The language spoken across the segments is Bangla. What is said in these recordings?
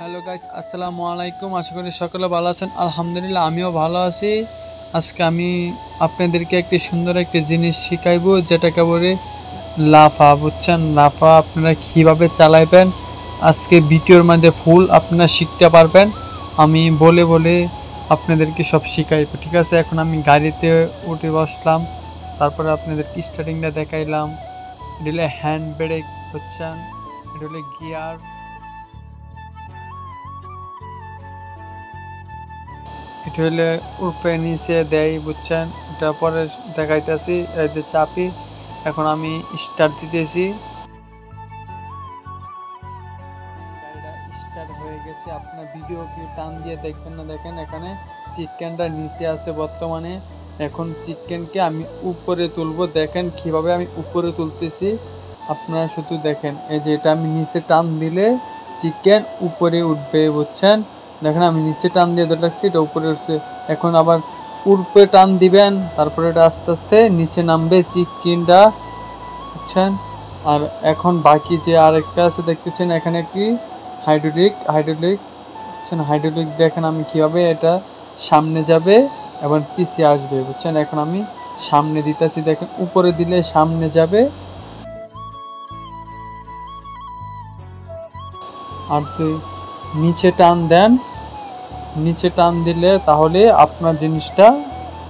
হ্যালো গাইস, আসসালামু আলাইকুম। আশা করি সকলে ভালো আছেন। আলহামদুলিল্লাহ আমিও ভালো আছি। আজকে আমি আপনাদেরকে একটি সুন্দর একটি জিনিস শিখাইবো, যেটাকে বলে লাফা। বুঝছেন? লাফা আপনারা কিভাবে চালাইবেন আজকে ভিডিওর মধ্যে ফুল আপনারা শিখতে পারবেন। আমি বলে বলে আপনাদেরকে সব শিখাইবো, ঠিক আছে? এখন আমি গাড়িতে উঠে বসলাম, তারপরে আপনাদেরকে স্টার্টিংটা দেখাইলাম। এটা হলো হ্যান্ড ব্রেক, বুঝছেন? এটা হলো গিয়ার। এটা হলে উপরে নিচে দেয়, বুঝছেন? এটা পরে দেখাইতেছি। এই যে চাপি, এখন আমি স্টার্ট দিতেছি। গাড়িটা স্টার্ট হয়ে গেছে। আপনার ভিডিও কি টান দিয়ে দেখবেন না? দেখেন এখানে চিকেনটা নিচে আছে বর্তমানে। এখন চিকেনকে আমি উপরে তুলবো। দেখেন কিভাবে আমি উপরে তুলতেছি, আপনারা শুধু দেখেন। এই যে এটা আমি নিচে টান দিলে চিকেন উপরে উঠবে, বুঝছেন? দেখেন আমি নিচে টান দিয়ে ধরে রাখছি, এটা উপরে উঠছে। এখন আবার উপরে টান দিবেন, তারপরে এটা আস্তে আস্তে নিচে নামবে চিকেনটা, বুঝছেন? আর এখন বাকি যে আরেকটা আছে দেখতেছেন এখানে কি হাইড্রোলিক, বুঝছেন? হাইড্রোলিক দেখেন আমি কিভাবে এটা সামনে যাবে এবং পিছিয়ে আসবে, বুঝছেন? এখন আমি সামনে দিতেছি, দেখেন উপরে দিলে সামনে যাবে, আর তুই নিচে টান দেন। নিচে টান দিলে তাহলে আপনার জিনিসটা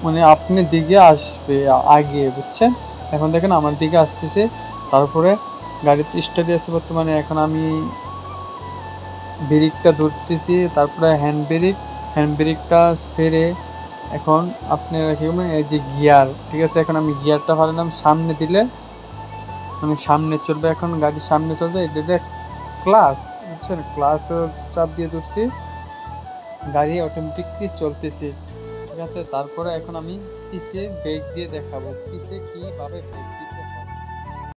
মানে আপনার দিকে আসবে আগে, বুঝছেন? এখন দেখেন আমার দিকে আসতেছে। তারপরে গাড়িতে স্টার্টে আছে বর্তমানে। এখন আমি ব্রেকটা ধরতেছি, তারপরে হ্যান্ড ব্রেকটা ছেড়ে এখন আপনারা কি করবেন, এই যে গিয়ার, ঠিক আছে? এখন আমি গিয়ারটা ফালালাম, সামনে দিলে মানে সামনে চলবে। এখন গাড়ির সামনে চলবে। এটা ক্লাস, বুঝছেন? ক্লাস চাপ দিয়ে ধরছি, গাড়ি অটোমেটিকলি চলতেছে, ঠিক আছে? তারপরে এখন আমি পিছে ব্রেক দিয়ে দেখাবো, পিছে কিভাবে ব্রেক দিতে